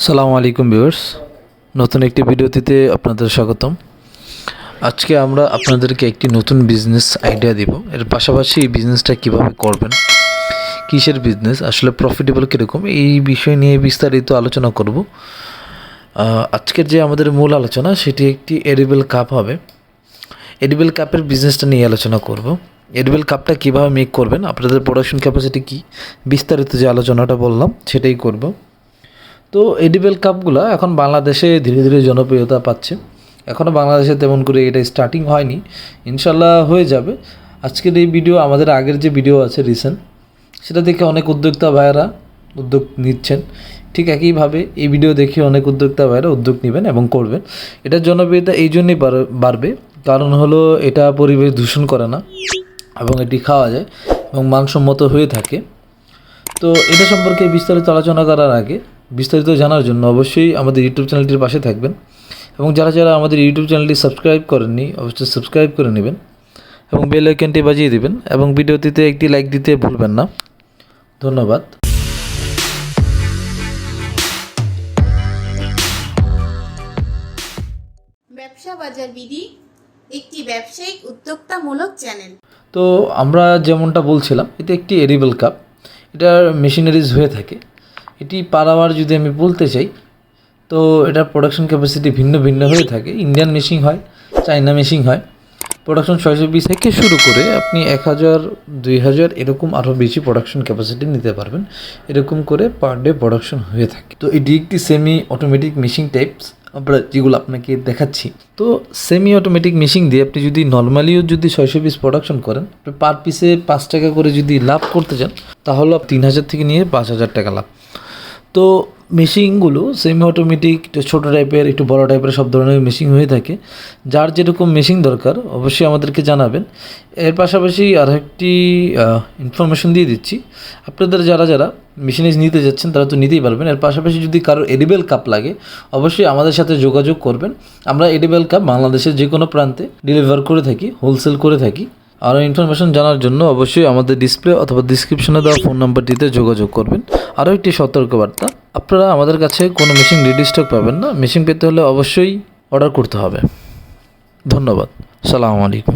সালামু আলাইকুম ভিউয়ার্স, নতুন একটি ভিডিওতে আপনাদের স্বাগতম। আজকে আমরা আপনাদেরকে একটি নতুন বিজনেস আইডিয়া দিব। এর পাশাপাশি এই বিজনেসটা কীভাবে করবেন, কিসের বিজনেস, আসলে প্রফিটেবল কীরকম, এই বিষয় নিয়ে বিস্তারিত আলোচনা করব। আজকের যে আমাদের মূল আলোচনা সেটি একটি এডিবল কাপ হবে। এডিবল কাপের বিজনেসটা নিয়ে আলোচনা করব। এডিবল কাপটা কীভাবে মেক করবেন, আপনাদের প্রোডাকশন ক্যাপাসিটি কী, বিস্তারিত যে আলোচনাটা বললাম সেটাই করব। তো এডিবল কাপগুলো এখন বাংলাদেশে ধীরে ধীরে জনপ্রিয়তা পাচ্ছে। এখনও বাংলাদেশে তেমন করে এটা স্টার্টিং হয়নি, ইনশাল্লাহ হয়ে যাবে। আজকের এই ভিডিও আমাদের আগের যে ভিডিও আছে রিসেন্ট, সেটা দেখে অনেক উদ্যোক্তা ভাইয়েরা উদ্যোগ নিচ্ছেন। ঠিক একইভাবে এই ভিডিও দেখে অনেক উদ্যোক্তা ভাইয়েরা উদ্যোগ নেবেন এবং করবেন। এটার জনপ্রিয়তা এই জন্যই বাড়বে, কারণ হলো এটা পরিবেশ দূষণ করে না এবং এটি খাওয়া যায় এবং মানসম্মত হয়ে থাকে। তো এটা সম্পর্কে বিস্তারিত আলোচনা করার আগে, বিস্তারিত জানার জন্য অবশ্যই আমাদের ইউটিউব চ্যানেলটির পাশে থাকবেন এবং যারা যারা আমাদের ইউটিউব চ্যানেলটি সাবস্ক্রাইব করেননি অবশ্যই সাবস্ক্রাইব করে নেবেন এবং বেল আইকনটি বাজিয়ে দেবেন এবং ভিডিওটিতে একটি লাইক দিতে ভুলবেন না। ধন্যবাদ। ব্যবসা বাজার বিডি একটি ব্যবসায়িক উদ্যোক্তামূলক চ্যানেল। তো আমরা যেমনটা বলছিলাম, এটা একটি এডিবল কাপ, এটার মেশিনারিজ হয়ে থাকে। এটি পার আওয়ার যদি আমি বলতে চাই, তো এটার প্রোডাকশন ক্যাপাসিটি ভিন্ন ভিন্ন হয়ে থাকে। ইন্ডিয়ান মেশিন হয়, চাইনা মেশিন হয়। প্রোডাকশন 620 থেকে শুরু করে আপনি 1000, 2000 এরকম আরও বেশি প্রোডাকশন ক্যাপাসিটি নিতে পারবেন। এরকম করে পার ডে প্রোডাকশন হয়ে থাকে। তো এটি একটি সেমি অটোমেটিক মেশিন টাইপস, আমরা যেগুলো আপনাকে দেখাচ্ছি। তো সেমি অটোমেটিক মেশিন দিয়ে আপনি যদি নর্মালিও যদি 600 পিস প্রোডাকশন করেন, পার পিসে 5 টাকা করে যদি লাভ করতে চান, তাহলে 3000 থেকে নিয়ে 5000 টাকা লাভ। তো মেশিনগুলো সেমি অটোমেটিক, ছোটো টাইপের, একটু বড় টাইপের সব ধরনের মেশিন হয়ে থাকে। যার যেরকম মেশিন দরকার অবশ্যই আমাদেরকে জানাবেন। এর পাশাপাশি আর একটি ইনফরমেশন দিয়ে দিচ্ছি, আপনাদের যারা যারা মেশিনারিজ নিতে যাচ্ছেন তারা তো নিতেই পারবেন। এর পাশাপাশি যদি কারোর এডিবল কাপ লাগে অবশ্যই আমাদের সাথে যোগাযোগ করবেন। আমরা এডিবল কাপ বাংলাদেশের যে কোনো প্রান্তে ডেলিভার করে থাকি, হোলসেল করে থাকি। আরও ইনফরমেশন জানার জন্য অবশ্যই আমাদের ডিসপ্লে অথবা ডিসক্রিপশনে দেওয়া ফোন নাম্বারটিতে যোগাযোগ করবেন। আরও একটি সতর্কবার্তা, আপনারা আমাদের কাছে কোনো মেশিন রেডি স্টক পাবেন না। মেশিন পেতে হলে অবশ্যই অর্ডার করতে হবে। ধন্যবাদ। সালামু আলাইকুম।